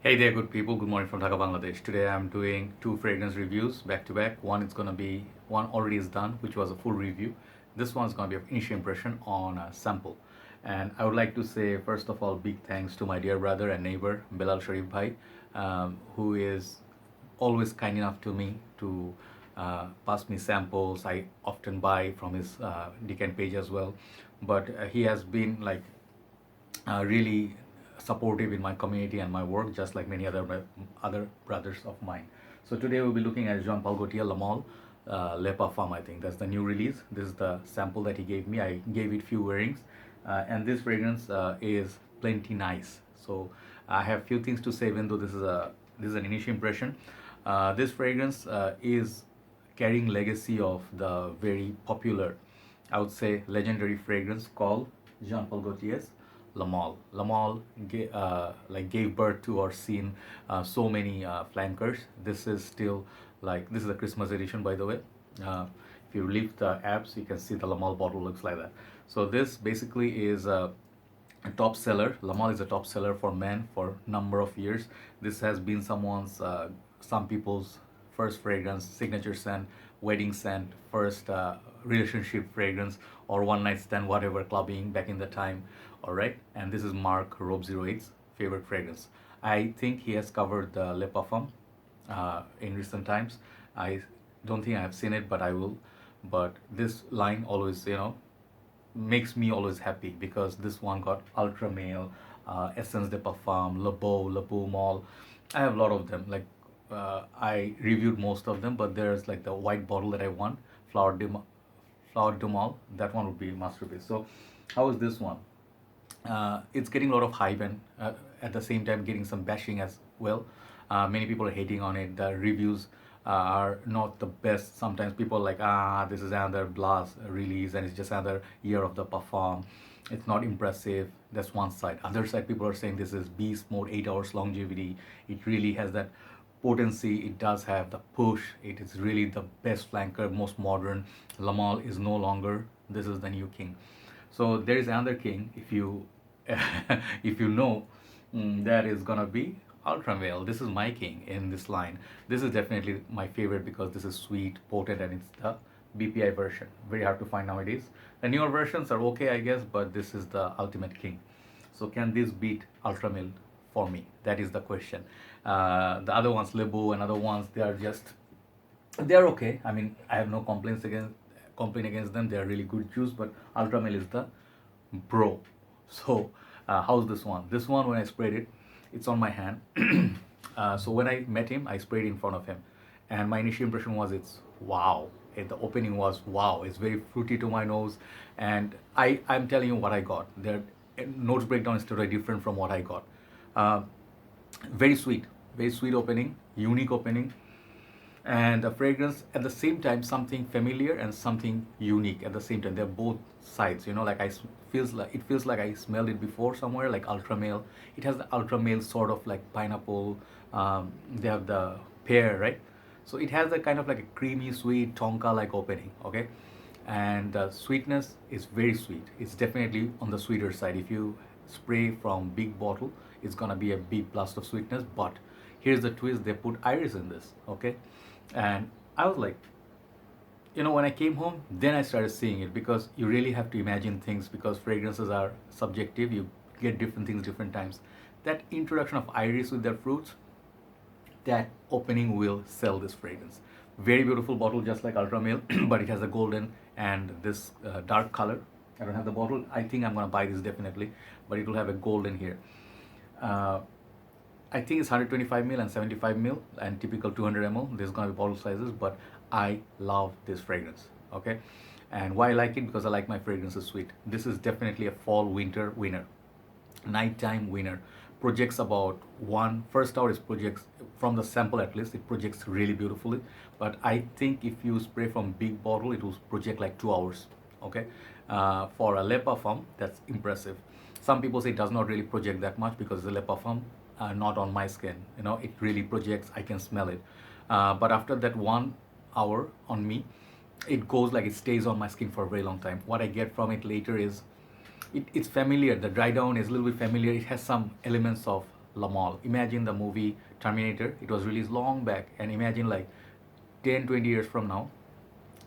Hey there, good people. Good morning from Dhaka, Bangladesh. Today I'm doing two fragrance reviews back to back. One already is done, which was a full review. This one's gonna be an initial impression on a sample. And I would like to say, first of all, big thanks to my dear brother and neighbor, Belal Sharif Bhai, who is always kind enough to me to pass me samples. I often buy from his Decant page as well. But he has been like really supportive in my community and my work, just like many other brothers of mine. So today we'll be looking at Jean-Paul Gaultier Le Male Le Parfum. I think that's the new release. This is the sample that he gave me. I gave it few wearings, and this fragrance is plenty nice. So I have few things to say, even though this is an initial impression. This fragrance is carrying legacy of the very popular, I would say, legendary fragrance called Jean-Paul Gaultier's Le Male. Le Male gave birth to or seen so many flankers. This is still this is a Christmas edition, by the way. If you leave the apps, you can see the Le Male bottle looks like that. So this basically is a top seller. Le Male is a top seller for men for number of years. This has been some people's first fragrance, signature scent, wedding scent, first relationship fragrance, or one night stand, whatever, clubbing back in the time. All right, and this is Mark Robe 08's favorite fragrance. I think he has covered the Le Parfum in recent times. I don't think I have seen it, but I will. But this line always, makes me always happy because this one got Ultra Male, Essence de Parfum, Le Beau, Le Beau Mall. I have a lot of them. I reviewed most of them, but there's like the white bottle that I want, Flower de Mal. That one would be masterpiece. So, how is this one? It's getting a lot of hype and at the same time getting some bashing as well. Many people are hating on it. The reviews are not the best. Sometimes people are like, this is another blast release and it's just another year of the Parfum. It's not impressive. That's one side. Other side, people are saying this is beast mode, 8 hours longevity. It really has that potency. It does have the push. It is really the best flanker, most modern. Le Male is no longer. This is the new king. So there is another king. If you if you know, that is gonna be Ultra Male. This is my king in this line. This is definitely my favorite because this is sweet, potent, and it's the BPI version. Very hard to find nowadays. The newer versions are okay, I guess, but this is the ultimate king. So can this beat Ultra Male for me? That is the question. The other ones, Lebu and other ones, they're okay. I mean, I have no complaint against them. They are really good juice, but Ultra Male is the bro. So how's this one? This one, when I sprayed it, it's on my hand. So when I met him, I sprayed in front of him, and my initial impression was it's wow. The opening was wow. It's very fruity to my nose, and I'm telling you what I got. Their notes breakdown is totally different from what I got. Very sweet opening, unique opening, and the fragrance at the same time something familiar and something unique at the same time. They're both sides, like it feels like I smelled it before somewhere, like Ultra Male. It has the Ultra Male sort of like pineapple. They have the pear, right? So it has a kind of like a creamy sweet tonka like opening, okay? And the sweetness is very sweet. It's definitely on the sweeter side. If you spray from big bottle, it's gonna be a big blast of sweetness. But here's the twist: they put iris in this, okay? And I was like, when I came home, then I started seeing it, because you really have to imagine things, because fragrances are subjective. You get different things different times. That introduction of iris with their fruits, that opening will sell this fragrance. Very beautiful bottle, just like Ultra Male, but it has a golden and this dark color. I don't have the bottle. I think I'm gonna buy this definitely, but it will have a golden here. I think it's 125 ml and 75 ml and typical 200 ml. There's gonna be bottle sizes, but I love this fragrance. Okay, and why I like it? Because I like my fragrances sweet. This is definitely a fall winter winner, nighttime winner. Projects about first hour is projects from the sample, at least it projects really beautifully. But I think if you spray from big bottle, it will project like 2 hours. Okay, for a Le Parfum, that's impressive. Some people say it does not really project that much because the Le Parfum, not on my skin. It really projects. I can smell it. But after that 1 hour on me, it goes like it stays on my skin for a very long time. What I get from it later is it's familiar. The dry down is a little bit familiar. It has some elements of Lamal. Imagine the movie Terminator. It was released long back, and imagine like 10-20 years from now,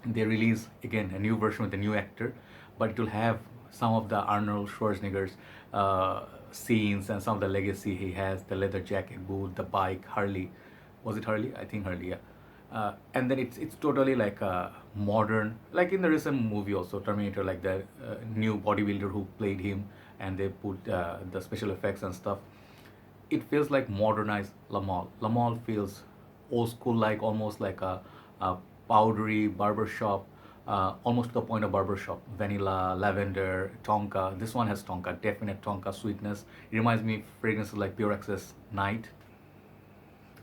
they release again a new version with a new actor, but it will have some of the Arnold Schwarzenegger's scenes and some of the legacy he has, the leather jacket, boot, the bike, Harley. Was it Harley? I think Harley, yeah. And then it's totally like a modern, like in the recent movie also, Terminator, like the new bodybuilder who played him, and they put the special effects and stuff. It feels like modernized Lamal. Lamal feels old school, like almost like a powdery barbershop, almost to the point of barbershop. Vanilla, lavender, tonka. This one has tonka, definite tonka sweetness. It reminds me of fragrances like Pure Access Night.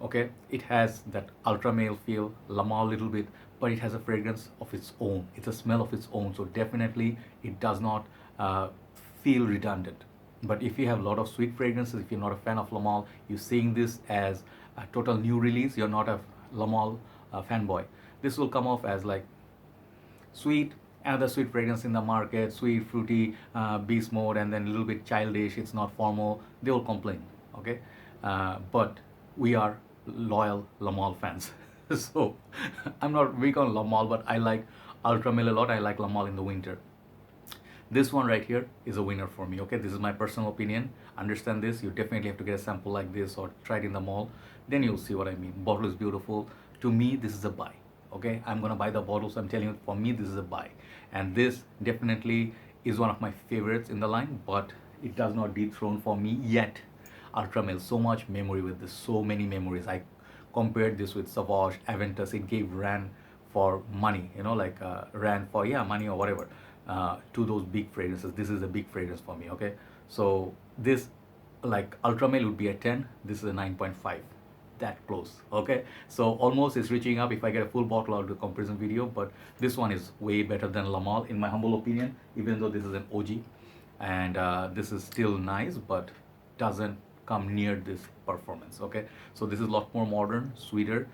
Okay, it has that ultra male feel, Lamal little bit, but it has a fragrance of its own. It's a smell of its own. So definitely it does not feel redundant. But if you have a lot of sweet fragrances, if you're not a fan of Lamal, you're seeing this as a total new release, you're not a Lamal fanboy. This will come off as like sweet, another sweet fragrance in the market, sweet, fruity, beast mode, and then a little bit childish, it's not formal. They will complain, okay? But we are loyal Lamal fans. So I'm not weak on Lamal, but I like Ultra Male a lot. I like Lamal in the winter. This one right here is a winner for me, okay? This is my personal opinion. Understand this. You definitely have to get a sample like this or try it in the mall. Then you'll see what I mean. Bottle is beautiful. To me, this is a buy, okay? I'm gonna buy the bottle, so I'm telling you, for me, this is a buy. And this definitely is one of my favorites in the line, but it does not dethrone for me yet Ultra Male. So much memory with this, so many memories. I compared this with Sauvage, Aventus. It gave ran for money, you know, like ran for, yeah, money or whatever, to those big fragrances. This is a big fragrance for me, okay? So this, like Ultra Male would be a 10. This is a 9.5. That close, okay? So almost it's reaching up. If I get a full bottle, I'll do a comparison video, but this one is way better than Lamal in my humble opinion, even though this is an OG, and this is still nice, but doesn't come near this performance, okay? So this is a lot more modern, sweeter,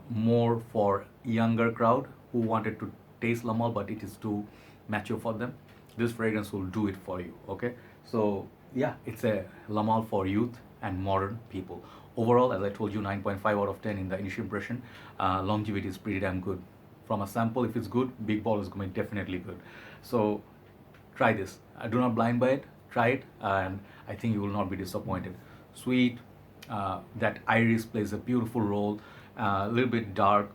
more for younger crowd who wanted to taste Lamal, but it is too mature for them. This fragrance will do it for you, okay? So yeah, it's a Lamal for youth and modern people. Overall, as I told you, 9.5 out of 10 in the initial impression. Longevity is pretty damn good. From a sample, if it's good, big ball is going to be definitely good. So try this. Do not blind buy it. Try it, and I think you will not be disappointed. Sweet, that iris plays a beautiful role. A little bit dark.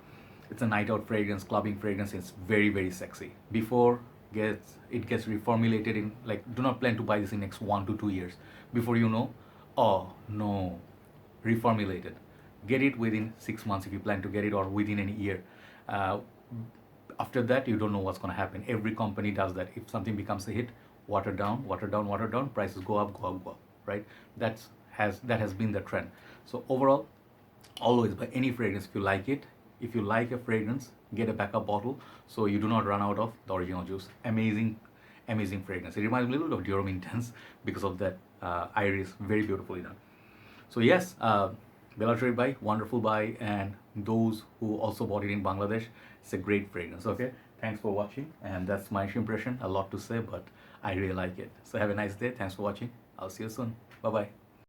It's a night out fragrance, clubbing fragrance. It's very, very sexy. Before it gets reformulated in, like, do not plan to buy this in next 1 to 2 years. Before you know, oh no, reformulated. Get it within 6 months if you plan to get it, or within a year. After that, you don't know what's going to happen. Every company does that. If something becomes a hit, water down, water down, water down, prices go up, go up, go up, right? That has been the trend. So overall, always buy any fragrance if you like it. If you like a fragrance, get a backup bottle so you do not run out of the original juice. Amazing, amazing fragrance. It reminds me a little bit of Dior Intense because of that iris, very beautifully done. So yes, Belal Sharif Bhai, wonderful buy, and those who also bought it in Bangladesh, it's a great fragrance, okay? Thanks for watching, and that's my impression. A lot to say, but I really like it. So have a nice day. Thanks for watching. I'll see you soon. Bye-bye.